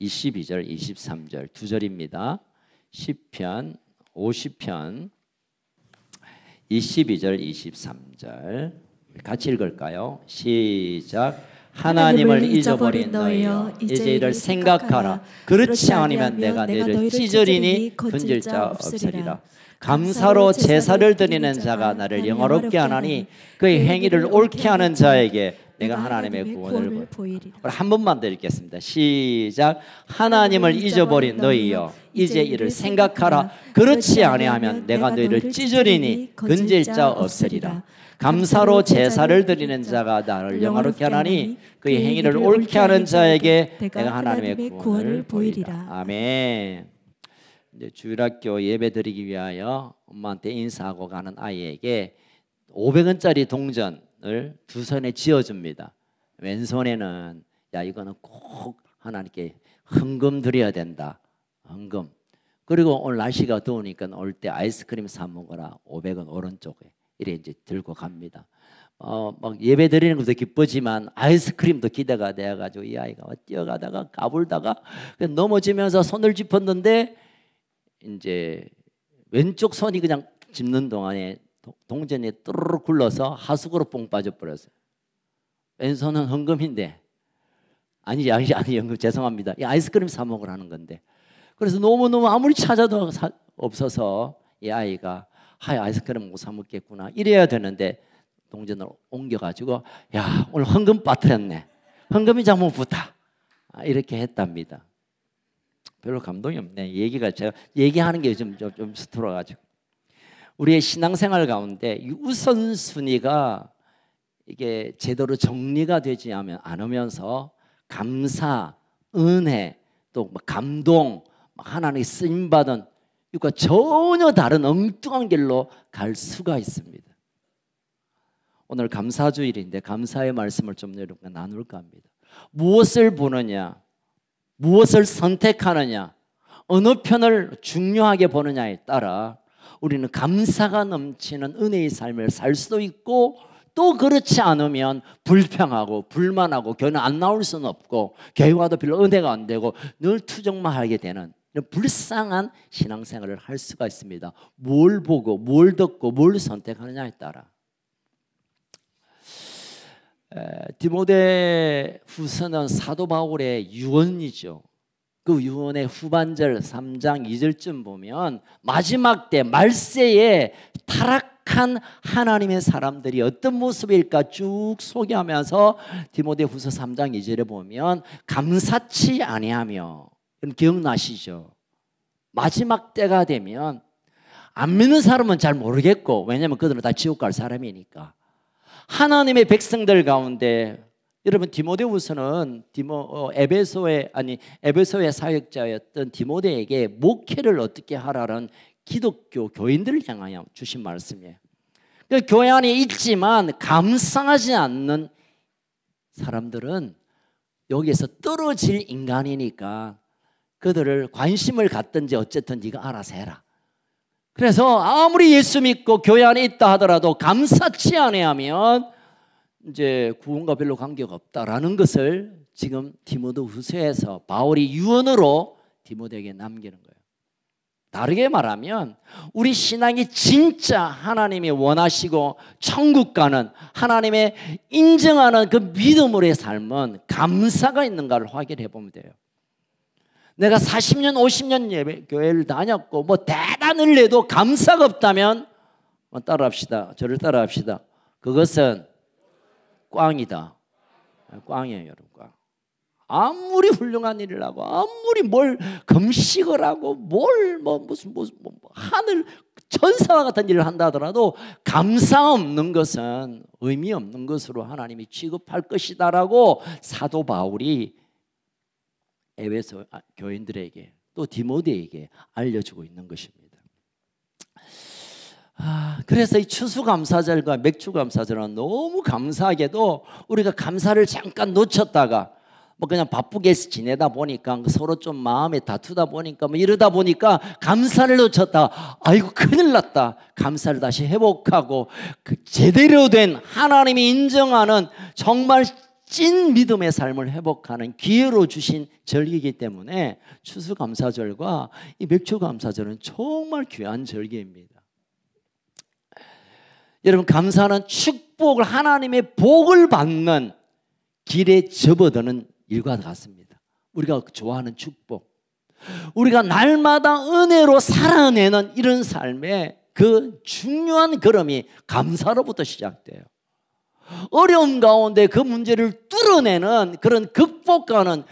22절, 23절 두 절입니다. 시편 50편 22절, 23절 같이 읽을까요? 시작. 하나님을 잊어버린 너희여 이제 이를 생각하라. 그렇지 않으면 내가 너희를 찢으리니 건질 자 없으리라. 감사로 제사를 드리는 자가 나를 영화롭게 하나니 그의 행위를 옳게 하는 자에게 내가 하나님의 구원을 보이리라. 한 번만 더 읽겠습니다. 시작. 하나님을 잊어버린 너희여 이제 이를 생각하라. 그렇지 아니하면 내가 너희를 찢으리니 건질 자 없으리라. 감사로 제사를 드리는 자가 나를 영화롭게 하나니 그의 행위를 옳게 하는 자에게 내가 하나님의 구원을 보이리라. 아멘. 이제 주일학교 예배 드리기 위하여 엄마한테 인사하고 가는 아이에게 500원짜리 동전을 두 손에 쥐어줍니다. 왼손에는 야 이거는 꼭 하나님께 헌금 드려야 된다. 헌금. 그리고 오늘 날씨가 더우니까 올 때 아이스크림 사 먹어라. 500원 오른쪽에 이래 이제 들고 갑니다. 막 예배 드리는 것도 기쁘지만 아이스크림도 기대가 돼가지고 이 아이가 뛰어가다가 까불다가 넘어지면서 손을 짚었는데 이제 왼쪽 손이 그냥 짚는 동안에 동전이 뚜루룩 굴러서 하수구로 뽕 빠져버렸어요. 왼손은 헌금인데 아니 헌금 죄송합니다. 이 아이스크림 사 먹으라는 건데 그래서 너무너무 아무리 찾아도 없어서 이 아이가 아이스크림 못 사 먹겠구나 이래야 되는데 동전을 옮겨가지고 야 오늘 헌금 빠뜨렸네. 헌금이 잘못부터 이렇게 했답니다. 별로 감동이 없네. 얘기가 제가 얘기하는 게 좀 스트로가지고 우리의 신앙생활 가운데 우선순위가 이게 제대로 정리가 되지 않으면서 감사, 은혜, 또 감동, 하나님의 쓰임 받은 이거 전혀 다른 엉뚱한 길로 갈 수가 있습니다. 오늘 감사주일인데 감사의 말씀을 좀 여러분과 나눌까 합니다. 무엇을 보느냐, 무엇을 선택하느냐, 어느 편을 중요하게 보느냐에 따라 우리는 감사가 넘치는 은혜의 삶을 살 수도 있고 또 그렇지 않으면 불평하고 불만하고 교회는 안 나올 수는 없고 교회 와도 별로 은혜가 안 되고 늘 투정만 하게 되는 이런 불쌍한 신앙생활을 할 수가 있습니다. 뭘 보고 뭘 듣고 뭘 선택하느냐에 따라. 디모데 후서는 사도 바울의 유언이죠. 그 유언의 후반절 3장 2절쯤 보면 마지막 때 말세에 타락한 하나님의 사람들이 어떤 모습일까 쭉 소개하면서 디모데 후서 3장 2절에 보면 감사치 아니하며, 기억나시죠? 마지막 때가 되면 안 믿는 사람은 잘 모르겠고, 왜냐하면 그들은 다 지옥 갈 사람이니까. 하나님의 백성들 가운데 여러분 디모데후서는 에베소의 사역자였던 디모데에게 목회를 어떻게 하라는 기독교 교인들을 향하여 주신 말씀이에요. 교회 안에 있지만 감사하지 않는 사람들은 여기에서 떨어질 인간이니까 그들을 관심을 갖든지 어쨌든 네가 알아서 해라. 그래서 아무리 예수 믿고 교회 안에 있다 하더라도 감사치 아니하면 이제 구원과 별로 관계가 없다라는 것을 지금 디모데후서에서 바울이 유언으로 디모데에게 남기는 거예요. 다르게 말하면 우리 신앙이 진짜 하나님이 원하시고 천국 가는 하나님의 인정하는 그 믿음으로의 삶은 감사가 있는가를 확인해 보면 돼요. 내가 40년 50년 예배 교회를 다녔고 뭐 대단을 해도 감사가 없다면 따라합시다. 저를 따라합시다. 그것은 꽝이다. 꽝이에요, 여러분. 꽝. 아무리 훌륭한 일을 하고 아무리 뭘 금식을 하고 무슨 하늘 천사와 같은 일을 한다 하더라도 감사 없는 것은 의미 없는 것으로 하나님이 취급할 것이다라고 사도 바울이 에베소 교인들에게 또 디모데에게 알려주고 있는 것입니다. 그래서 이 추수감사절과 맥주감사절은 너무 감사하게도 우리가 감사를 잠깐 놓쳤다가 뭐 그냥 바쁘게 지내다 보니까 서로 좀 마음에 다투다 보니까 뭐 이러다 보니까 감사를 놓쳤다. 아이고 큰일 났다. 감사를 다시 회복하고 그 제대로 된 하나님이 인정하는 정말 찐 믿음의 삶을 회복하는 기회로 주신 절기이기 때문에 추수감사절과 이 맥주감사절은 정말 귀한 절기입니다. 여러분, 감사는 축복을, 하나님의 복을 받는 길에 접어드는 일과 같습니다. 우리가 좋아하는 축복, 우리가 날마다 은혜로 살아내는 이런 삶의 그 중요한 걸음이 감사로부터 시작돼요. 어려움 가운데 그 문제를 뚫어내는 그런 극복하는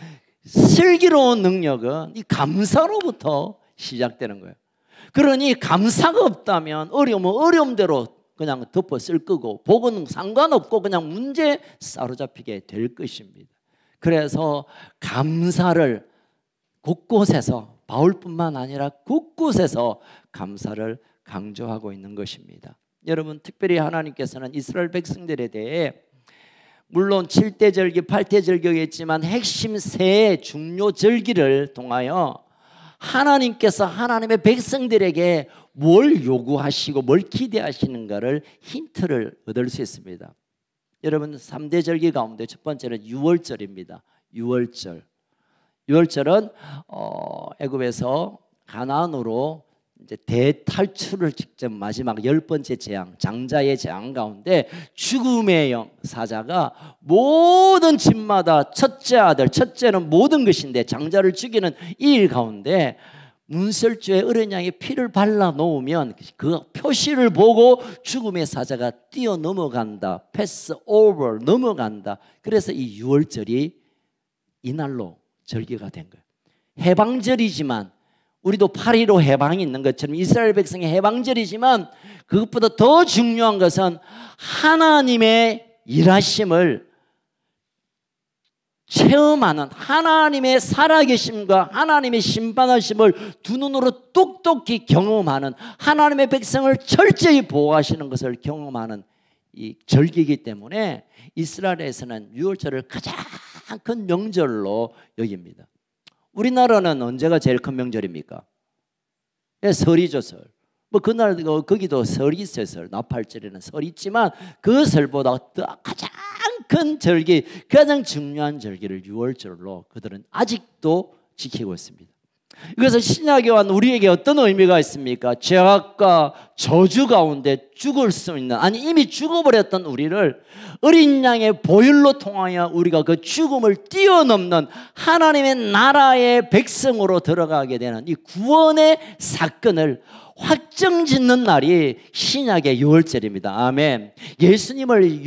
슬기로운 능력은 이 감사로부터 시작되는 거예요. 그러니 감사가 없다면 어려움은 어려움대로 그냥 덮어 쓸 거고, 복은 상관없고 그냥 문제에 사로잡히게 될 것입니다. 그래서 감사를 곳곳에서, 바울뿐만 아니라 곳곳에서 감사를 강조하고 있는 것입니다. 여러분, 특별히 하나님께서는 이스라엘 백성들에 대해 물론 7대 절기, 8대 절기겠지만 핵심 세 중요 절기를 통하여 하나님께서 하나님의 백성들에게 뭘 요구하시고 뭘 기대하시는가를 힌트를 얻을 수 있습니다. 여러분, 3대 절기 가운데 첫 번째는 유월절입니다. 유월절. 유월절은 애굽에서 가나안으로 이제 대탈출을 직접 마지막 10번째 재앙, 장자의 재앙 가운데 죽음의 사자가 모든 집마다 첫째 아들, 첫째는 모든 것인데 장자를 죽이는 이 일 가운데 문설주에 어린 양의 피를 발라 놓으면 그 표시를 보고 죽음의 사자가 뛰어 넘어간다, 패스 오버, 넘어간다. 그래서 이 유월절이 이날로 절기가 된 거예요. 해방절이지만 우리도 8.15 해방이 있는 것처럼 이스라엘 백성의 해방절이지만 그것보다 더 중요한 것은 하나님의 일하심을 체험하는, 하나님의 살아계심과 하나님의 심판하심을 두 눈으로 똑똑히 경험하는, 하나님의 백성을 철저히 보호하시는 것을 경험하는 이 절기이기 때문에 이스라엘에서는 유월절을 가장 큰 명절로 여깁니다. 우리나라는 언제가 제일 큰 명절입니까? 네, 설이죠, 설. 뭐 그날 거기도 설이 있어요. 설. 나팔절에는 설이 있지만 그 설보다 가장 큰 절기, 가장 중요한 절기를 유월절로 그들은 아직도 지키고 있습니다. 이것은 신약에 온 우리에게 어떤 의미가 있습니까? 죄악과 저주 가운데 죽을 수 있는, 아니 이미 죽어버렸던 우리를 어린 양의 보혈로 통하여 우리가 그 죽음을 뛰어넘는 하나님의 나라의 백성으로 들어가게 되는 이 구원의 사건을 확정짓는 날이 신약의 유월절입니다. 아멘. 예수님을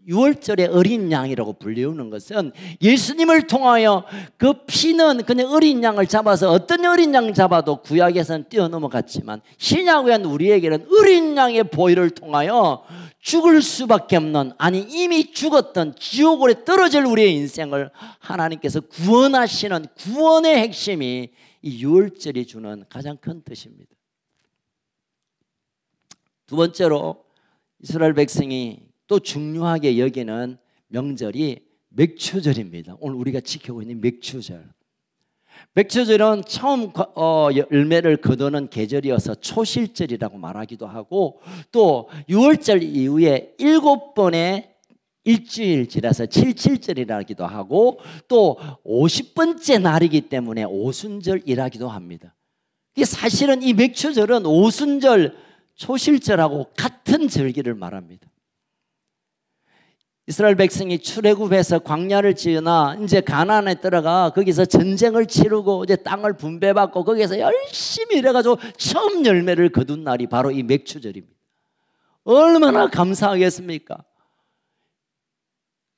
유월절의 어린 양이라고 불리우는 것은 예수님을 통하여 그 피는 그냥 어린 양을 잡아서 어떤 어린 양 잡아도 구약에서는 뛰어넘어갔지만 신약의 우리에게는 어린 양의 보혈을 통하여 죽을 수밖에 없는, 아니 이미 죽었던 지옥으로 떨어질 우리의 인생을 하나님께서 구원하시는 구원의 핵심이 이 유월절이 주는 가장 큰 뜻입니다. 두 번째로 이스라엘 백성이 또 중요하게 여기는 명절이 맥추절입니다. 오늘 우리가 지키고 있는 맥추절. 맥추절은 처음 열매를 거두는 계절이어서 초실절이라고 말하기도 하고, 또 유월절 이후에 7번의 일주일지라서 77절이라기도 하고, 또 50번째 날이기 때문에 오순절이라기도 합니다. 사실은 이 맥추절은 오순절, 초실절하고 같은 절기를 말합니다. 이스라엘 백성이 출애굽해서 광야를 지으나 이제 가나안에 들어가 거기서 전쟁을 치르고 이제 땅을 분배받고 거기서 열심히 일해가지고 처음 열매를 거둔 날이 바로 이 맥추절입니다. 얼마나 감사하겠습니까?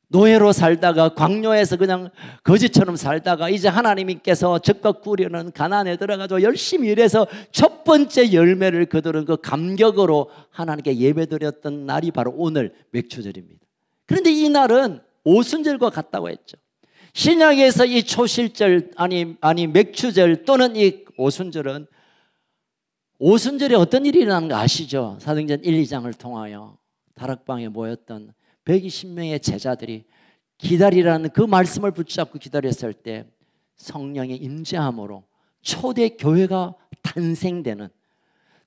노예로 살다가 광야에서 그냥 거지처럼 살다가 이제 하나님께서 적과 꾸려는 가나안에 들어가서 열심히 일해서 첫 번째 열매를 거두는 그 감격으로 하나님께 예배드렸던 날이 바로 오늘 맥추절입니다. 그런데 이 날은 오순절과 같다고 했죠. 신약에서 이 초실절 아니 맥추절 또는 이 오순절은, 오순절에 어떤 일이 일어나는 거 아시죠? 사도행전 1, 2장을 통하여 다락방에 모였던 120명의 제자들이 기다리라는 그 말씀을 붙잡고 기다렸을 때 성령의 임재함으로 초대 교회가 탄생되는,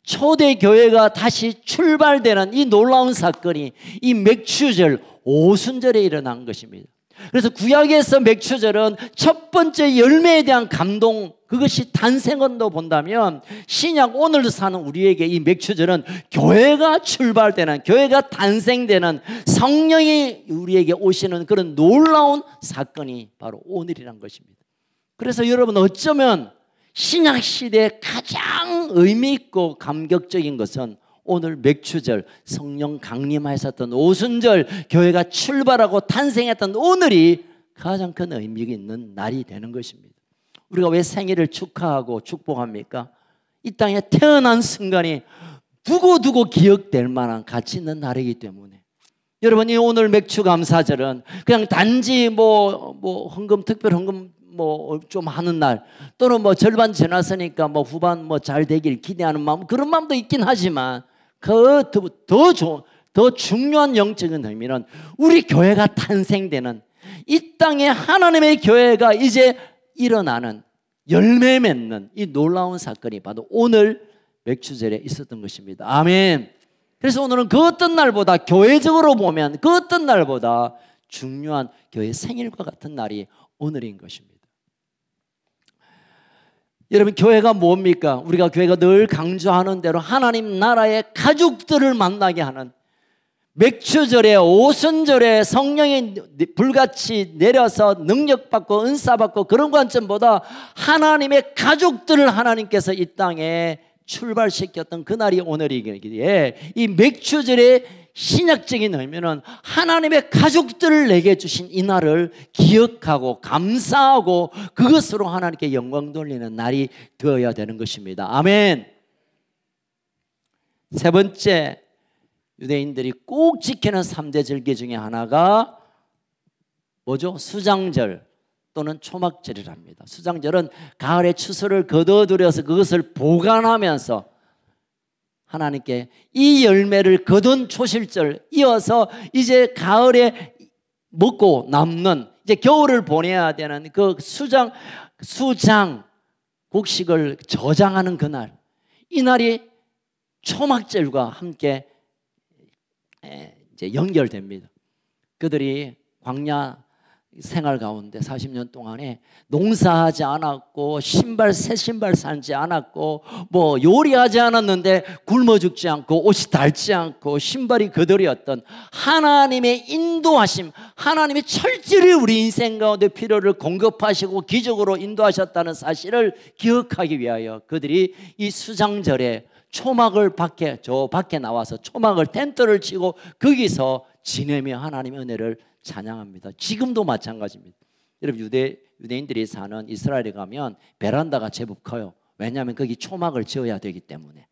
초대 교회가 다시 출발되는 이 놀라운 사건이 이 맥추절 오순절에 일어난 것입니다. 그래서 구약에서 맥추절은 첫 번째 열매에 대한 감동, 그것이 탄생원도 본다면 신약 오늘 사는 우리에게 이 맥추절은 교회가 출발되는, 교회가 탄생되는, 성령이 우리에게 오시는 그런 놀라운 사건이 바로 오늘이란 것입니다. 그래서 여러분, 어쩌면 신약 시대에 가장 의미 있고 감격적인 것은 오늘 맥추절, 성령 강림하셨던 오순절, 교회가 출발하고 탄생했던 오늘이 가장 큰 의미가 있는 날이 되는 것입니다. 우리가 왜 생일을 축하하고 축복합니까? 이 땅에 태어난 순간이 두고두고 기억될 만한 가치 있는 날이기 때문에. 여러분, 이 오늘 맥추감사절은 그냥 단지 헌금, 특별 헌금 좀 하는 날, 또는 절반 지났으니까 후반 잘 되길 기대하는 마음, 그런 마음도 있긴 하지만 더 중요한 영적인 의미는 우리 교회가 탄생되는, 이 땅에 하나님의 교회가 이제 일어나는, 열매 맺는 이 놀라운 사건이 바로 오늘 맥추절에 있었던 것입니다. 아멘. 그래서 오늘은 그 어떤 날보다, 교회적으로 보면 그 어떤 날보다 중요한 교회 생일과 같은 날이 오늘인 것입니다. 여러분, 교회가 뭡니까? 우리가 교회가 늘 강조하는 대로 하나님 나라의 가족들을 만나게 하는, 맥추절에 오순절에 성령이 불같이 내려서 능력받고 은사받고 그런 관점보다 하나님의 가족들을 하나님께서 이 땅에 출발시켰던 그날이 오늘이기에 이 맥추절의 신약적인 의미는 하나님의 가족들을 내게 주신 이 날을 기억하고 감사하고 그것으로 하나님께 영광 돌리는 날이 되어야 되는 것입니다. 아멘. 세 번째, 유대인들이 꼭 지키는 3대 절기 중에 하나가 뭐죠? 수장절 또는 초막절이랍니다. 수장절은 가을에 추수를 거둬들여서 그것을 보관하면서 하나님께 이 열매를 거둔 초실절, 이어서 이제 가을에 먹고 남는, 이제 겨울을 보내야 되는 그 수장 곡식을 저장하는 그날, 이 날이 초막절과 함께 이제 연결됩니다. 그들이 광야 생활 가운데 40년 동안에 농사하지 않았고 새 신발 산지 않았고 요리하지 않았는데 굶어 죽지 않고 옷이 닳지 않고 신발이 그대로였던 하나님의 인도하심, 하나님이 철저히 우리 인생 가운데 필요를 공급하시고 기적으로 인도하셨다는 사실을 기억하기 위하여 그들이 이 수장절에 초막을 밖에 나와서 초막을 텐트를 치고 거기서 지내며 하나님의 은혜를 찬양합니다. 지금도 마찬가지입니다. 여러분, 유대인들이 사는 이스라엘에 가면 베란다가 제법 커요. 왜냐하면 거기 초막을 지어야 되기 때문에.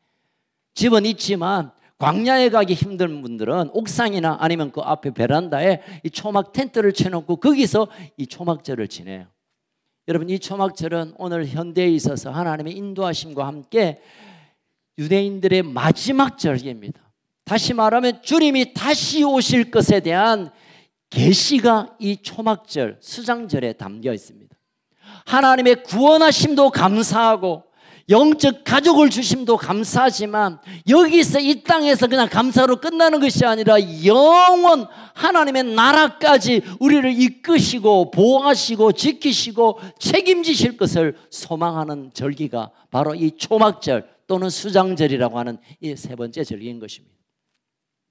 집은 있지만 광야에 가기 힘든 분들은 옥상이나 아니면 그 앞에 베란다에 이 초막 텐트를 쳐놓고 거기서 이 초막절을 지내요. 여러분, 이 초막절은 오늘 현대에 있어서 하나님의 인도하심과 함께 유대인들의 마지막 절기입니다. 다시 말하면 주님이 다시 오실 것에 대한 계시가 이 초막절, 수장절에 담겨 있습니다. 하나님의 구원하심도 감사하고 영적 가족을 주심도 감사하지만 여기서 이 땅에서 그냥 감사로 끝나는 것이 아니라 영원 하나님의 나라까지 우리를 이끄시고 보호하시고 지키시고 책임지실 것을 소망하는 절기가 바로 이 초막절 또는 수장절이라고 하는 이 세 번째 절기인 것입니다.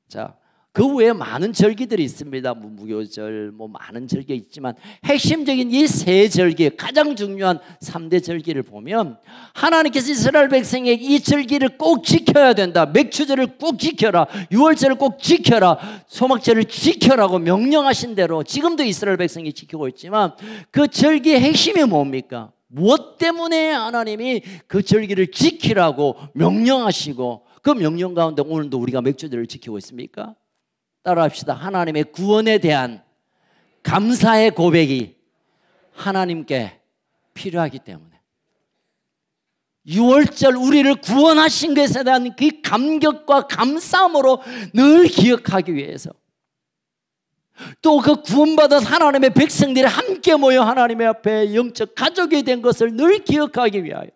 자, 그 외에 많은 절기들이 있습니다. 무교절, 많은 절기가 있지만 핵심적인 이 세 절기, 가장 중요한 3대 절기를 보면 하나님께서 이스라엘 백성에게 이 절기를 꼭 지켜야 된다, 맥추절을 꼭 지켜라, 유월절을 꼭 지켜라, 소막절을 지켜라고 명령하신 대로 지금도 이스라엘 백성이 지키고 있지만 그 절기의 핵심이 뭡니까? 무엇 때문에 하나님이 그 절기를 지키라고 명령하시고 그 명령 가운데 오늘도 우리가 맥추절을 지키고 있습니까? 따라합시다. 하나님의 구원에 대한 감사의 고백이 하나님께 필요하기 때문에, 유월절 우리를 구원하신 것에 대한 그 감격과 감사함으로 늘 기억하기 위해서, 또 그 구원받은 하나님의 백성들이 함께 모여 하나님의 앞에 영적 가족이 된 것을 늘 기억하기 위하여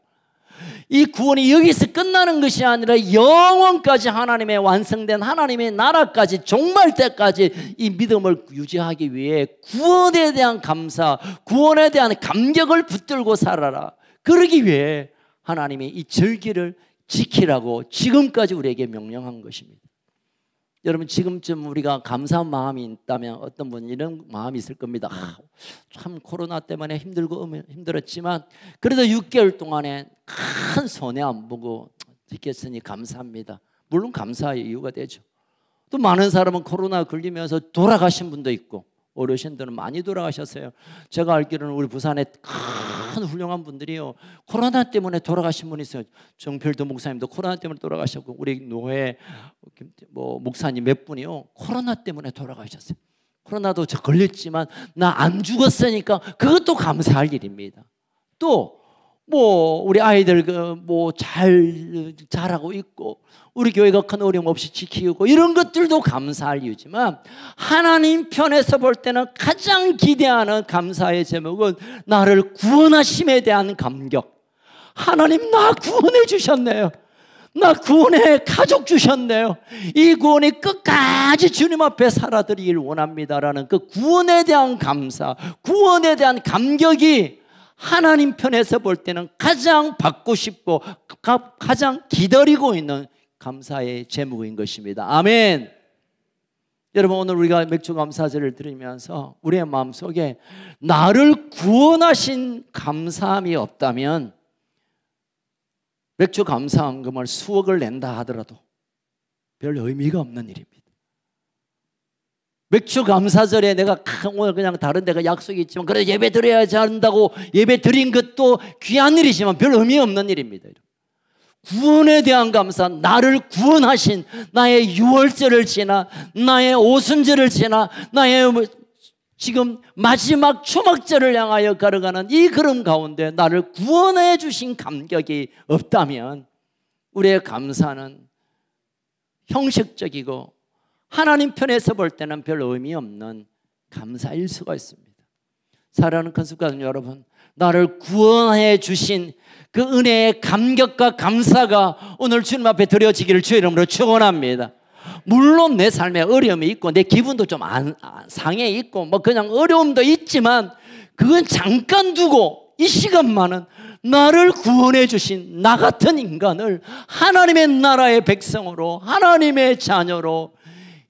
이 구원이 여기서 끝나는 것이 아니라 영원까지 하나님의 완성된 하나님의 나라까지 종말 때까지 이 믿음을 유지하기 위해 구원에 대한 감사, 구원에 대한 감격을 붙들고 살아라. 그러기 위해 하나님이 이 절기를 지키라고 지금까지 우리에게 명령한 것입니다. 여러분, 지금쯤 우리가 감사한 마음이 있다면 어떤 분은 이런 마음이 있을 겁니다. 참 코로나 때문에 힘들었지만 그래도 6개월 동안에 큰 손해 안 보고 지켰으니 감사합니다. 물론 감사의 이유가 되죠. 또 많은 사람은 코로나 걸리면서 돌아가신 분도 있고, 어르신들은 많이 돌아가셨어요. 제가 알기로는 우리 부산에 큰 훌륭한 분들이요, 코로나 때문에 돌아가신 분이 있어요. 정필도 목사님도 코로나 때문에 돌아가셨고, 우리 노회 목사님 몇 분이요 코로나 때문에 돌아가셨어요. 코로나도 저 걸렸지만 나 안 죽었으니까 그것도 감사할 일입니다. 또 우리 아이들 잘 자라고 있고, 우리 교회가 큰 어려움 없이 지키고, 이런 것들도 감사할 이유지만, 하나님 편에서 볼 때는 가장 기대하는 감사의 제목은 나를 구원하심에 대한 감격. 하나님, 나 구원해 주셨네요. 나 구원의 가족 주셨네요. 이 구원이 끝까지 주님 앞에 살아드리길 원합니다라는 그 구원에 대한 감사, 구원에 대한 감격이 하나님 편에서 볼 때는 가장 받고 싶고 가장 기다리고 있는 감사의 제목인 것입니다. 아멘. 여러분, 오늘 우리가 맥주 감사제를 드리면서 우리의 마음속에 나를 구원하신 감사함이 없다면 맥주 감사헌금을 수억을 낸다 하더라도 별 의미가 없는 일입니다. 맥주 감사절에 내가 오늘 그냥 다른 데가 약속이 있지만 그래 예배 드려야지 한다고 예배 드린 것도 귀한 일이지만 별 의미 없는 일입니다. 구원에 대한 감사, 나를 구원하신, 나의 유월절을 지나 나의 오순절을 지나 나의 지금 마지막 초막절을 향하여 걸어가는 이 걸음 가운데 나를 구원해 주신 감격이 없다면 우리의 감사는 형식적이고 하나님 편에서 볼 때는 별 의미 없는 감사일 수가 있습니다. 사랑하는 건축가님 여러분, 나를 구원해 주신 그 은혜의 감격과 감사가 오늘 주님 앞에 드려지기를 주의 이름으로 축원합니다. 물론 내 삶에 어려움이 있고 내 기분도 좀 상해 있고 그냥 어려움도 있지만 그건 잠깐 두고 이 시간만은 나를 구원해 주신 나 같은 인간을 하나님의 나라의 백성으로, 하나님의 자녀로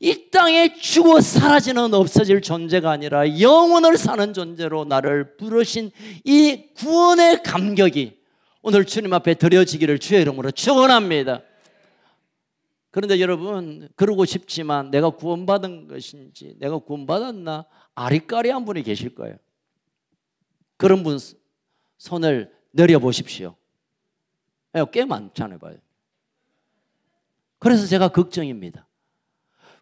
이 땅에 죽어 사라지는 없어질 존재가 아니라 영원을 사는 존재로 나를 부르신 이 구원의 감격이 오늘 주님 앞에 드려지기를 주의 이름으로 축원합니다. 그런데 여러분, 그러고 싶지만 내가 구원받은 것인지 내가 구원받았나 아리까리한 분이 계실 거예요. 그런 분 손을 내려보십시오. 꽤 많잖아요. 봐요. 그래서 제가 걱정입니다.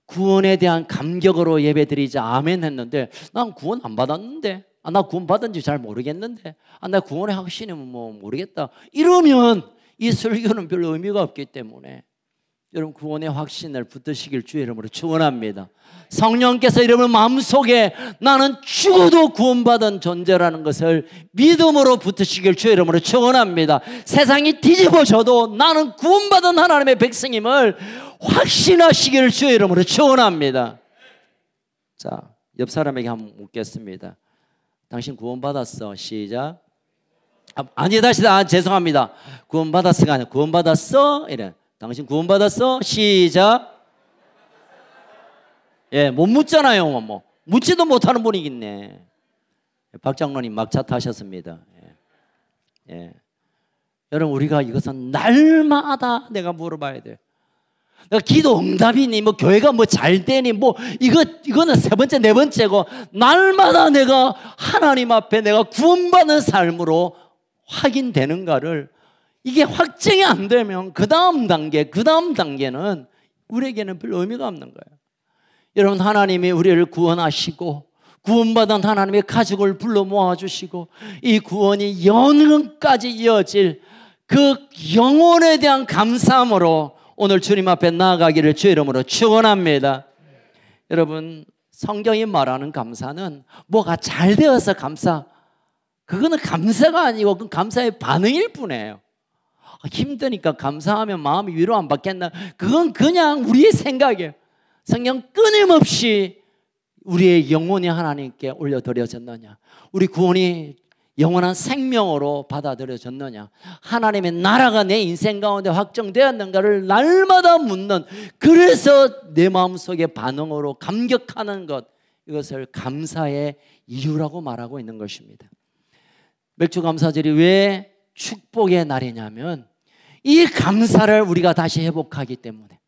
구원에 대한 감격으로 예배드리자 아멘 했는데 난 구원 안 받았는데, 나 구원 받은지 잘 모르겠는데, 나 구원의 확신은 모르겠다, 이러면 이 설교는 별 의미가 없기 때문에 여러분, 구원의 확신을 붙드시길 주의 이름으로 축원합니다. 성령께서 여러분 마음속에 나는 죽어도 구원받은 존재라는 것을 믿음으로 붙드시길 주의 이름으로 축원합니다. 세상이 뒤집어져도 나는 구원받은 하나님의 백성임을 확신하시기를 주의 이름으로 축원합니다. 자, 옆 사람에게 한번 묻겠습니다. 당신 구원받았어? 시작. 아니다, 죄송합니다. 구원받았어가 아니라 구원받았어? 이래. 당신 구원받았어? 시작. 못 묻잖아요. 묻지도 못하는 분이 있네. 박 장로님 막차 타셨습니다. 여러분, 우리가 이것은 날마다 내가 물어봐야 돼. 내가 기도 응답이니 교회가 잘 되니 이거는 세 번째 네 번째고, 날마다 내가 하나님 앞에 내가 구원받는 삶으로 확인되는가를, 이게 확정이 안 되면 그 다음 단계는 우리에게는 별 의미가 없는 거예요. 여러분, 하나님이 우리를 구원하시고 구원받은 하나님의 가족을 불러 모아주시고 이 구원이 영원까지 이어질 그 영혼에 대한 감사함으로 오늘 주님 앞에 나아가기를 주의 이름으로 축원합니다. 여러분, 성경이 말하는 감사는 뭐가 잘 되어서 감사, 그거는 감사가 아니고 그 감사의 반응일 뿐이에요. 힘드니까 감사하면 마음이 위로 안 받겠나? 그건 그냥 우리의 생각이에요. 성경 끊임없이 우리의 영혼이 하나님께 올려드려졌느냐? 우리 구원이 영원한 생명으로 받아들여졌느냐? 하나님의 나라가 내 인생 가운데 확정되었는가를 날마다 묻는, 그래서 내 마음속의 반응으로 감격하는 것, 이것을 감사의 이유라고 말하고 있는 것입니다. 맥주감사절이 왜 축복의 날이냐면 이 감사를 우리가 다시 회복하기 때문에,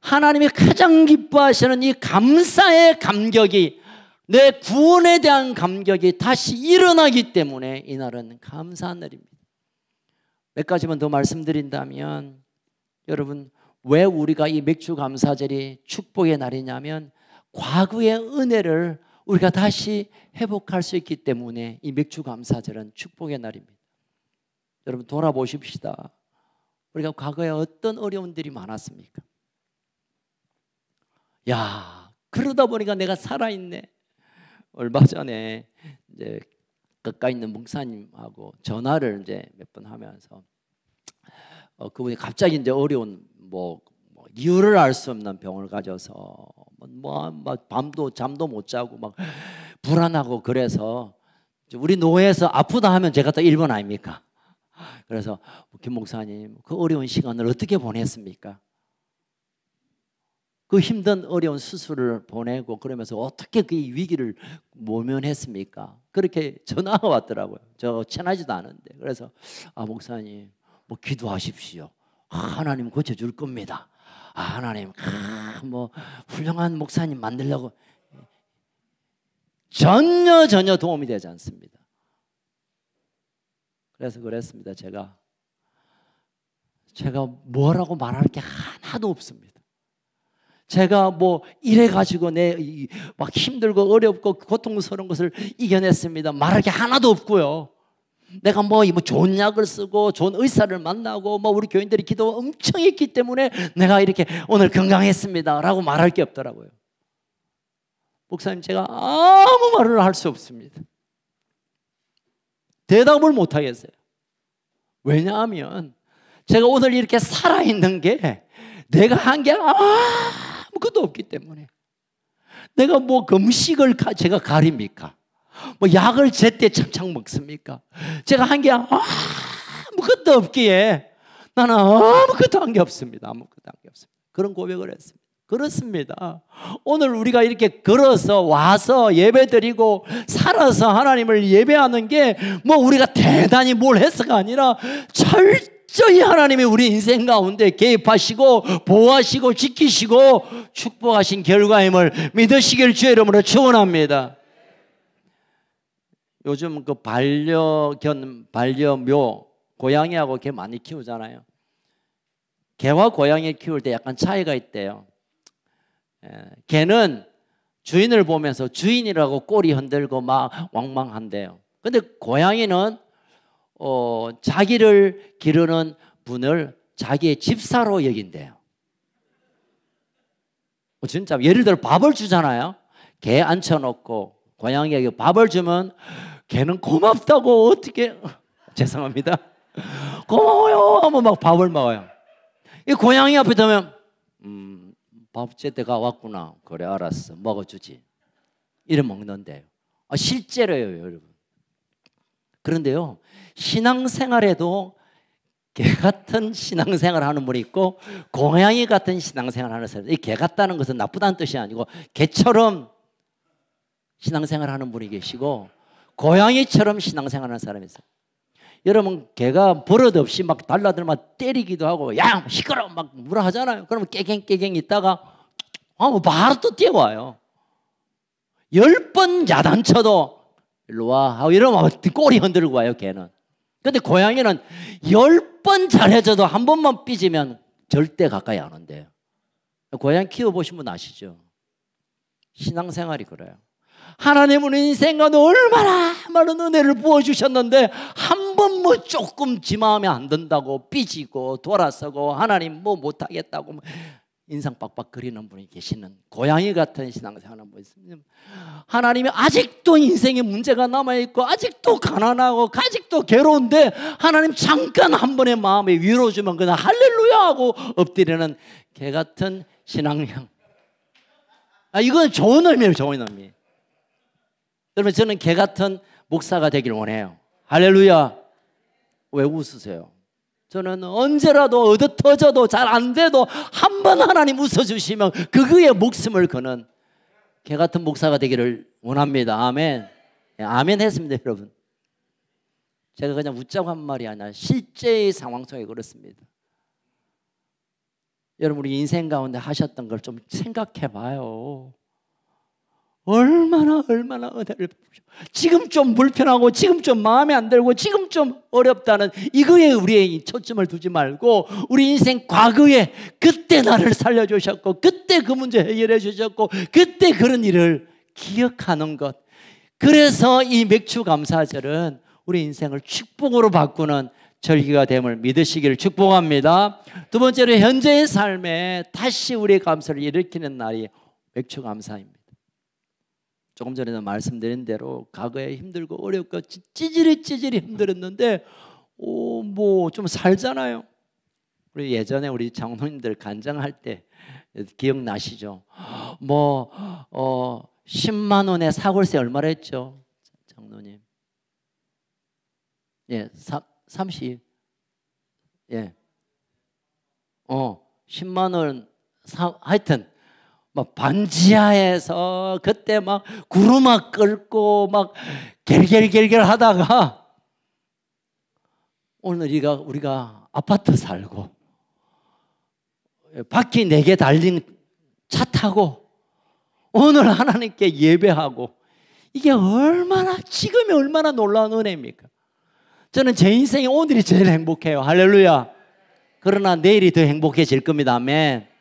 하나님이 가장 기뻐하시는 이 감사의 감격이, 내 구원에 대한 감격이 다시 일어나기 때문에 이날은 감사한 날입니다. 몇 가지만 더 말씀드린다면, 여러분, 왜 우리가 이 맥주감사절이 축복의 날이냐면 과거의 은혜를 우리가 다시 회복할 수 있기 때문에 이 맥주감사절은 축복의 날입니다. 여러분, 돌아보십시다. 우리가 과거에 어떤 어려움들이 많았습니까? 야, 그러다 보니까 내가 살아있네. 얼마 전에 이제 가까이 있는 목사님하고 전화를 이제 몇 번 하면서 그분이 갑자기 이제 어려운 이유를 알 수 없는 병을 가져서 막 밤도 잠도 못 자고 막 불안하고, 그래서 우리 노회에서 아프다 하면 제가 또 1번 아닙니까? 그래서 김 목사님, 그 어려운 시간을 어떻게 보냈습니까? 그 힘든 어려운 수술을 보내고 그러면서 어떻게 그 위기를 모면했습니까? 그렇게 전화가 왔더라고요. 저 친하지도 않은데. 그래서 목사님 기도하십시오. 하나님 고쳐줄 겁니다. 하나님 훌륭한 목사님 만들려고. 전혀 도움이 되지 않습니다. 그래서 그랬습니다. 제가 뭐라고 말할 게 하나도 없습니다. 제가 이래가지고 막 힘들고 어렵고 고통스러운 것을 이겨냈습니다. 말할 게 하나도 없고요. 내가 좋은 약을 쓰고 좋은 의사를 만나고 우리 교인들이 기도가 엄청 했기 때문에 내가 이렇게 오늘 건강했습니다 라고 말할 게 없더라고요. 목사님, 제가 아무 말을 할 수 없습니다. 대답을 못 하겠어요. 왜냐하면 제가 오늘 이렇게 살아있는 게 내가 한 게 아무것도 없기 때문에. 내가 금식을 제가 가립니까? 약을 제때 참참 먹습니까? 제가 한 게 아무것도 없기에 나는 아무것도 한 게 없습니다. 아무것도 한 게 없습니다. 그런 고백을 했습니다. 그렇습니다. 오늘 우리가 이렇게 걸어서 와서 예배드리고 살아서 하나님을 예배하는 게 우리가 대단히 뭘 해서가 아니라 철저히 하나님이 우리 인생 가운데 개입하시고 보호하시고 지키시고 축복하신 결과임을 믿으시길 주의 이름으로 축원합니다. 요즘 그 반려견, 반려묘, 고양이하고 개 많이 키우잖아요. 개와 고양이 키울 때 약간 차이가 있대요. 개는 주인을 보면서 주인이라고 꼬리 흔들고 막 왕망한대요. 근데 고양이는 자기를 기르는 분을 자기의 집사로 여긴대요. 진짜 예를 들어 밥을 주잖아요. 개 앉혀놓고 고양이에게 밥을 주면 개는 고맙다고 어떻게 죄송합니다. 고마워요 하면 막 밥을 먹어요. 이 고양이 앞에 두면 밥 제때가 왔구나. 그래 알았어 먹어주지. 이래 먹는데요. 실제로요 여러분. 그런데요 신앙생활에도 개 같은 신앙생활 하는 분이 있고 고양이 같은 신앙생활 하는 사람. 이 개 같다는 것은 나쁘다는 뜻이 아니고 개처럼 신앙생활 하는 분이 계시고 고양이처럼 신앙생활 하는 사람이 있어요. 여러분 개가 버릇없이 막 달라들면 때리기도 하고 야 시끄러워 막 뭐라 하잖아요. 그러면 깨갱 있다가 바로 또 뛰어와요. 10번 야단쳐도 일로 와 하고 이러면 꼬리 흔들고 와요 개는. 근데 고양이는 10번 잘해줘도 한 번만 삐지면 절대 가까이 안 온대요. 고양이 키워보신 분 아시죠? 신앙생활이 그래요. 하나님은 인생 가운데 얼마나 많은 은혜를 부어주셨는데 한 번 조금 지 마음에 안 든다고 삐지고 돌아서고 하나님 못하겠다고 인상 빡빡 그리는 분이 계시는 고양이 같은 신앙생활하는 분이 있습니다. 하나님이 아직도 인생에 문제가 남아있고 아직도 가난하고 아직도 괴로운데 하나님 잠깐 한 번의 마음에 위로 주면 그냥 할렐루야 하고 엎드리는 개 같은 신앙형. 이건 좋은 의미예요. 좋은 의미. 여러분 저는 개 같은 목사가 되길 원해요. 할렐루야. 왜 웃으세요? 저는 언제라도 얻어 터져도 잘 안 돼도 한 번 하나님 웃어주시면 그거에 목숨을 거는 개 같은 목사가 되기를 원합니다. 아멘. 아멘 했습니다. 여러분 제가 그냥 웃자고 한 말이 아니라 실제의 상황 속에 그렇습니다. 여러분 우리 인생 가운데 하셨던 걸 좀 생각해 봐요. 얼마나 은혜를 베푸셔. 지금 좀 불편하고 지금 좀 마음에 안 들고 지금 좀 어렵다는 이거에 우리의 초점을 두지 말고 우리 인생 과거에 그때 나를 살려주셨고 그때 그 문제 해결해 주셨고 그때 그런 일을 기억하는 것. 그래서 이 맥주 감사절은 우리 인생을 축복으로 바꾸는 절기가 됨을 믿으시기를 축복합니다. 두 번째로 현재의 삶에 다시 우리의 감사를 일으키는 날이 맥주 감사입니다. 조금 전에도 말씀드린 대로 과거에 힘들고 어렵고 찌질이 힘들었는데 뭐 좀 살잖아요. 우리 예전에 우리 장로님들 간증할 때 기억나시죠? 10만 원에 사골세 얼마나 했죠? 장로님. 예, 30. 예. 10만 원 하여튼 막 반지하에서 그때 막 구루마 끌고 막 겔겔겔겔 하다가 오늘 우리가 아파트 살고 바퀴 4개 달린 차 타고 오늘 하나님께 예배하고 이게 지금이 얼마나 놀라운 은혜입니까? 저는 제 인생에 오늘이 제일 행복해요. 할렐루야. 그러나 내일이 더 행복해질 겁니다. 아멘.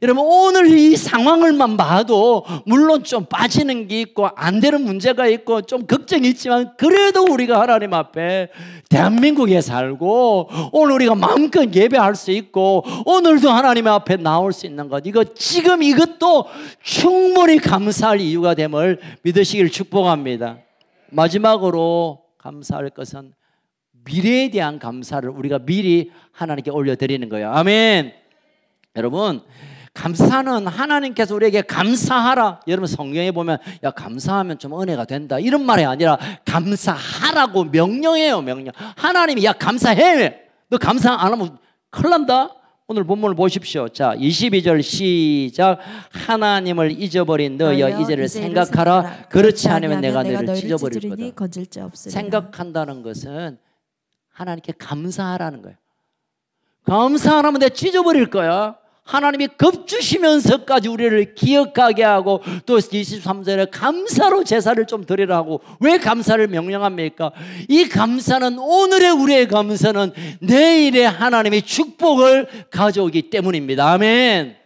여러분 오늘 이 상황을만 봐도 물론 좀 빠지는 게 있고 안 되는 문제가 있고 좀 걱정이 있지만 그래도 우리가 하나님 앞에 대한민국에 살고 오늘 우리가 마음껏 예배할 수 있고 오늘도 하나님 앞에 나올 수 있는 것 지금 이것도 충분히 감사할 이유가 됨을 믿으시길 축복합니다. 마지막으로 감사할 것은 미래에 대한 감사를 우리가 미리 하나님께 올려드리는 거예요. 아멘. 여러분 감사는 하나님께서 우리에게 감사하라. 여러분 성경에 보면 감사하면 좀 은혜가 된다 이런 말이 아니라 감사하라고 명령해요. 명령. 하나님이 감사해. 너 감사 안 하면 큰일 난다. 오늘 본문을 보십시오. 자 22절 시작. 하나님을 잊어버린 너여 이제를 생각하라. 그렇지 않으면 내가 너를 찢어버릴 거다. 생각한다는 것은 하나님께 감사하라는 거예요. 감사 안 하면 내가 찢어버릴 거야. 하나님이 겁주시면서까지 우리를 기억하게 하고 또 23절에 감사로 제사를 좀 드리라고 왜 감사를 명령합니까? 이 감사는 오늘의 우리의 감사는 내일의 하나님의 축복을 가져오기 때문입니다. 아멘.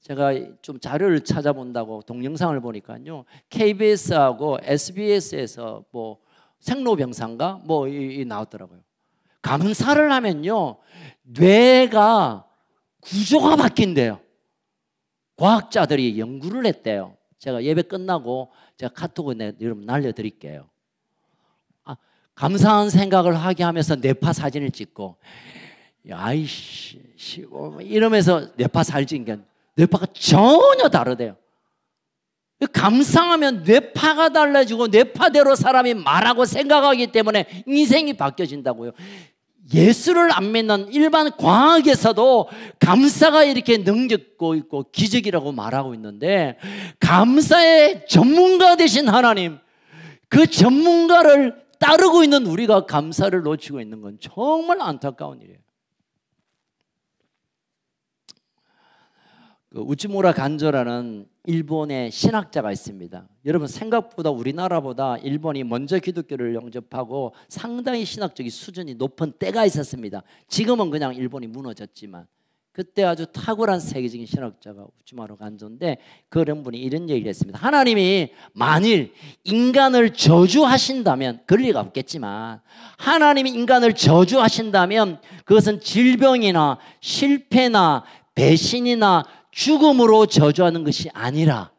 제가 좀 자료를 찾아본다고 동영상을 보니까요 KBS하고 SBS에서 뭐 생로병사인가 나왔더라고요. 감사를 하면요 뇌가 구조가 바뀐대요. 과학자들이 연구를 했대요. 제가 예배 끝나고 제가 카톡을 여러분 날려드릴게요. 감사한 생각을 하게 하면서 뇌파 사진을 찍고 아이씨 이러면서 뇌파 사진 찍는 게 뇌파가 전혀 다르대요. 감사하면 뇌파가 달라지고 뇌파대로 사람이 말하고 생각하기 때문에 인생이 바뀌어진다고요. 예수를 안 믿는 일반 과학에서도 감사가 이렇게 능력고 있고 기적이라고 말하고 있는데 감사의 전문가 되신 하나님 그 전문가를 따르고 있는 우리가 감사를 놓치고 있는 건 정말 안타까운 일이에요. 우치무라 간조라는 일본의 신학자가 있습니다. 여러분 생각보다 우리나라보다 일본이 먼저 기독교를 영접하고 상당히 신학적인 수준이 높은 때가 있었습니다. 지금은 그냥 일본이 무너졌지만 그때 아주 탁월한 세계적인 신학자가 우츠마로 간조인데 그런 분이 이런 얘기를 했습니다. 하나님이 만일 인간을 저주하신다면, 그럴 리가 없겠지만 하나님이 인간을 저주하신다면 그것은 질병이나 실패나 배신이나 죽음으로 저주하는 것이 아니라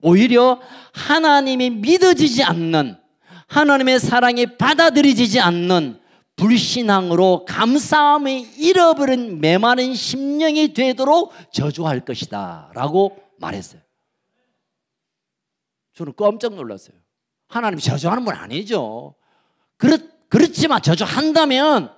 오히려 하나님이 믿어지지 않는, 하나님의 사랑이 받아들여지지 않는 불신앙으로 감사함이 잃어버린 메마른 심령이 되도록 저주할 것이다 라고 말했어요. 저는 깜짝 놀랐어요. 하나님이 저주하는 분 아니죠. 그렇지만 저주한다면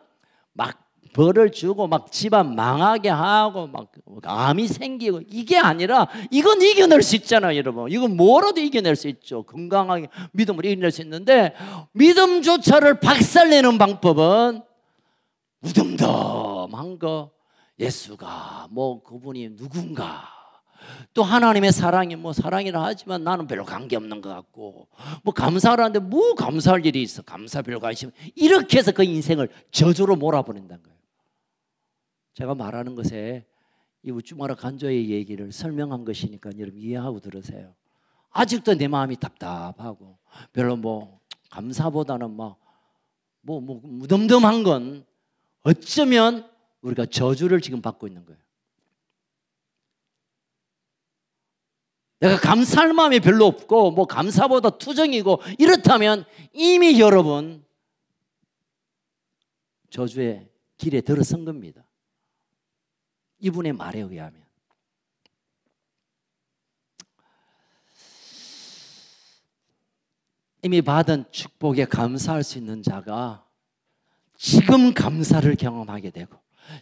막 벌을 주고 막 집안 망하게 하고 막 암이 생기고, 이게 아니라 이건 이겨낼 수 있잖아요, 여러분. 이건 뭐라도 이겨낼 수 있죠. 건강하게 믿음을 이겨낼 수 있는데, 믿음조차를 박살내는 방법은 무덤덤한 거, 예수가 뭐 그분이 누군가, 또 하나님의 사랑이 뭐 사랑이라 하지만 나는 별로 관계없는 것 같고, 뭐 감사를 하는데 뭐 감사할 일이 있어, 감사 별로 관심, 이렇게 해서 그 인생을 저주로 몰아버린다는 거예요. 제가 말하는 것에 이 우츠마라 간조의 얘기를 설명한 것이니까 여러분 이해하고 들으세요. 아직도 내 마음이 답답하고 별로 뭐 감사보다는 뭐 무덤덤한 건 어쩌면 우리가 저주를 지금 받고 있는 거예요. 내가 감사할 마음이 별로 없고 뭐 감사보다 투정이고 이렇다면 이미 여러분 저주의 길에 들어선 겁니다. 이분의 말에 의하면. 이미 받은 축복에 감사할 수 있는 자가 지금 감사를 경험하게 되고,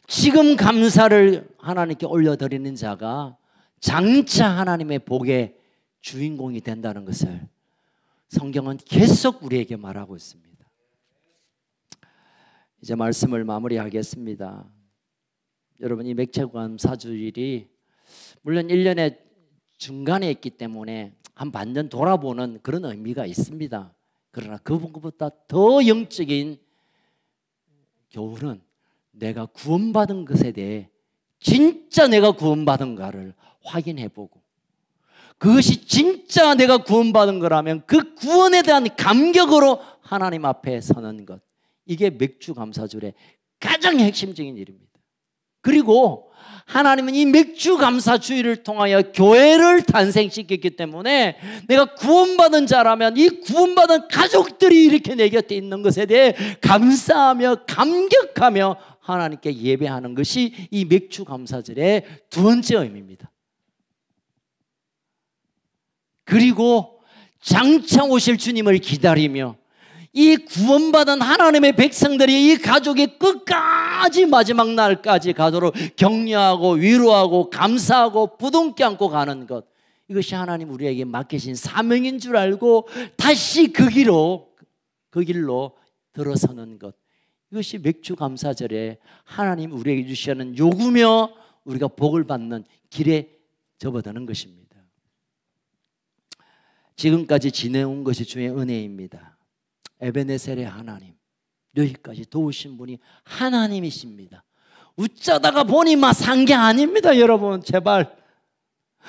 지금 감사를 하나님께 올려드리는 자가 장차 하나님의 복의 주인공이 된다는 것을 성경은 계속 우리에게 말하고 있습니다. 이제 말씀을 마무리하겠습니다. 여러분, 이 맥체감사주일이 물론 1년의 중간에 있기 때문에 한 반년 돌아보는 그런 의미가 있습니다. 그러나 그것보다 더 영적인 교훈은 내가 구원받은 것에 대해 진짜 내가 구원받은가를 확인해보고, 그것이 진짜 내가 구원받은 거라면 그 구원에 대한 감격으로 하나님 앞에 서는 것, 이게 맥주감사주일의 가장 핵심적인 일입니다. 그리고 하나님은 이 맥주감사주일을 통하여 교회를 탄생시켰기 때문에 내가 구원받은 자라면 이 구원받은 가족들이 이렇게 내 곁에 있는 것에 대해 감사하며 감격하며 하나님께 예배하는 것이 이 맥주감사절의 두 번째 의미입니다. 그리고 장차 오실 주님을 기다리며 이 구원받은 하나님의 백성들이 이 가족이 끝까지 마지막 날까지 가도록 격려하고 위로하고 감사하고 부둥켜 안고 가는 것, 이것이 하나님 우리에게 맡기신 사명인 줄 알고 다시 그 길로 들어서는 것, 이것이 맥주감사절에 하나님 우리에게 주시는 요구며 우리가 복을 받는 길에 접어드는 것입니다. 지금까지 지내온 것이 주의 은혜입니다. 에베네셀의 하나님, 여기까지 도우신 분이 하나님이십니다. 웃자다가 보니 막 산 게 아닙니다. 여러분, 제발.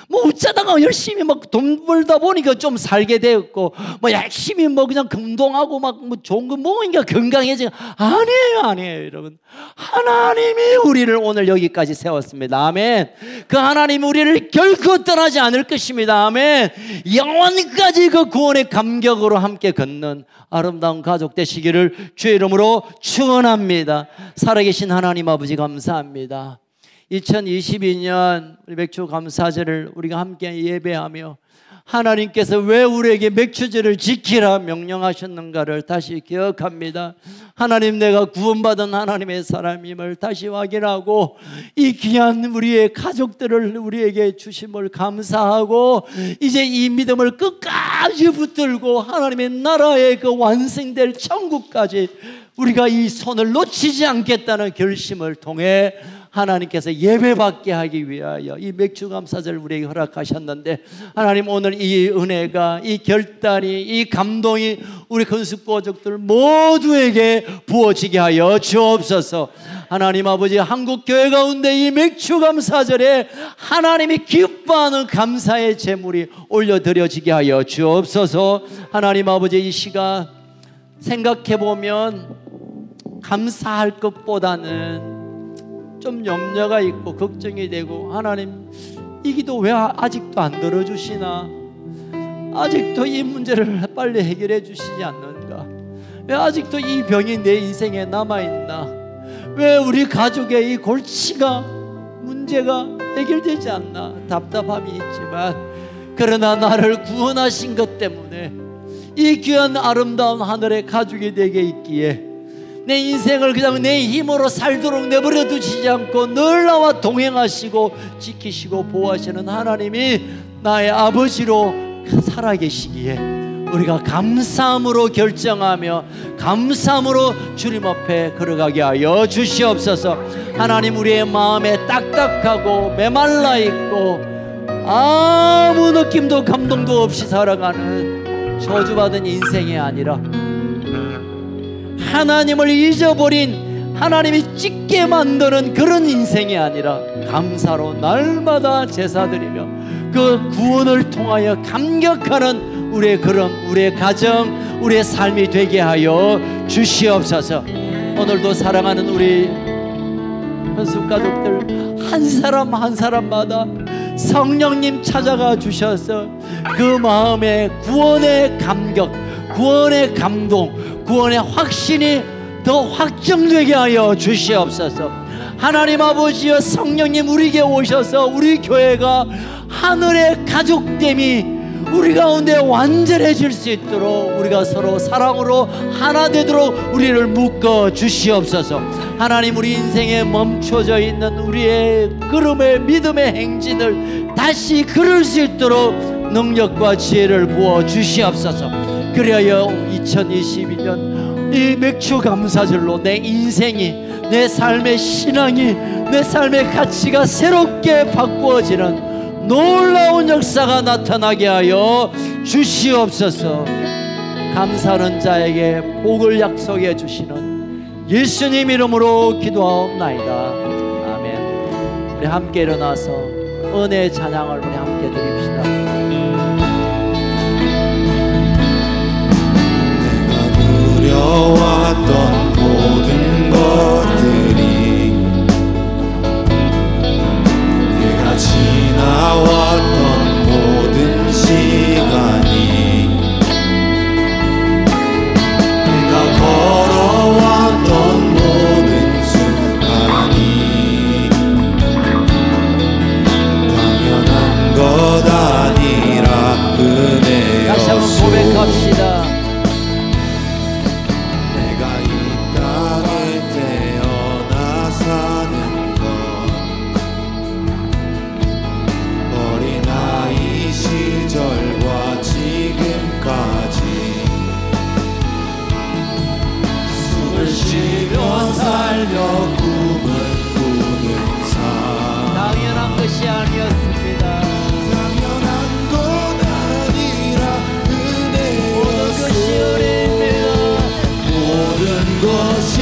뭐 웃자다가 열심히 막 돈 벌다 보니까 좀 살게 되었고, 뭐 열심히 뭐 그냥 금동하고 막 뭐 좋은 거 먹으니까 건강해지고, 아니에요 여러분. 하나님이 우리를 오늘 여기까지 세웠습니다. 아멘. 그 하나님이 우리를 결코 떠나지 않을 것입니다. 아멘. 영원까지 그 구원의 감격으로 함께 걷는 아름다운 가족 되시기를 주의 이름으로 축원합니다. 살아계신 하나님 아버지 감사합니다. 2022년 우리 맥주감사절을 우리가 함께 예배하며 하나님께서 왜 우리에게 맥주절을 지키라 명령하셨는가를 다시 기억합니다. 하나님, 내가 구원받은 하나님의 사람임을 다시 확인하고 이 귀한 우리의 가족들을 우리에게 주심을 감사하고 이제 이 믿음을 끝까지 붙들고 하나님의 나라의 그 완성될 천국까지 우리가 이 손을 놓치지 않겠다는 결심을 통해 하나님께서 예배받게 하기 위하여 이 맥주감사절 우리에게 허락하셨는데, 하나님 오늘 이 은혜가, 이 결단이, 이 감동이 우리 건축가족들 모두에게 부어지게 하여 주옵소서. 하나님 아버지, 한국교회 가운데 이 맥추감사절에 하나님이 기뻐하는 감사의 제물이 올려드려지게 하여 주옵소서. 하나님 아버지, 이 시간 생각해보면 감사할 것보다는 좀 염려가 있고 걱정이 되고, 하나님 이 기도 왜 아직도 안 들어주시나, 아직도 이 문제를 빨리 해결해 주시지 않는가, 왜 아직도 이 병이 내 인생에 남아있나, 왜 우리 가족의 이 골치가 문제가 해결되지 않나 답답함이 있지만, 그러나 나를 구원하신 것 때문에 이 귀한 아름다운 하늘의 가족이 되게 있기에 내 인생을 그냥 내 힘으로 살도록 내버려 두시지 않고 늘 나와 동행하시고 지키시고 보호하시는 하나님이 나의 아버지로 살아계시기에 우리가 감사함으로 결정하며 감사함으로 주님 앞에 걸어가게 하여 주시옵소서. 하나님, 우리의 마음에 딱딱하고 메말라 있고 아무 느낌도 감동도 없이 살아가는 저주받은 인생이 아니라, 하나님을 잊어버린, 하나님이 찢게 만드는 그런 인생이 아니라, 감사로 날마다 제사드리며 그 구원을 통하여 감격하는 우리의 걸음, 우리의 가정, 우리의 삶이 되게 하여 주시옵소서. 오늘도 사랑하는 우리 현숙가족들 한 사람 한 사람마다 성령님 찾아가 주셔서 그 마음에 구원의 감격, 구원의 감동, 구원의 확신이 더 확정되게 하여 주시옵소서. 하나님 아버지여, 성령님 우리에게 오셔서 우리 교회가 하늘의 가족됨이 우리 가운데 완전해질 수 있도록, 우리가 서로 사랑으로 하나 되도록 우리를 묶어 주시옵소서. 하나님, 우리 인생에 멈춰져 있는 우리의 걸음의 믿음의 행진을 다시 걸을 수 있도록 능력과 지혜를 부어 주시옵소서. 그리하여 2022년 이 맥주 감사절로 내 인생이, 내 삶의 신앙이, 내 삶의 가치가 새롭게 바꾸어지는 놀라운 역사가 나타나게 하여 주시옵소서. 감사하는 자에게 복을 약속해 주시는 예수님 이름으로 기도하옵나이다. 아멘. 우리 함께 일어나서 은혜의 찬양을 우리 함께 드립시다. 누려왔던 모든 것들이, 내가 지나왔던 모든 시간이, 내가 걸어왔던 모든 순간이 당연한 것 아니라 은혜였소. 다시 한번 고백합시다. 시절과 지금까지 숨을 쉬며 살려 꿈을 꾸는 삶, 당연한 것이 아니었습니다. 당연한 건 아니라 은혜였소. 모든 것이 은혜가, 모든 것이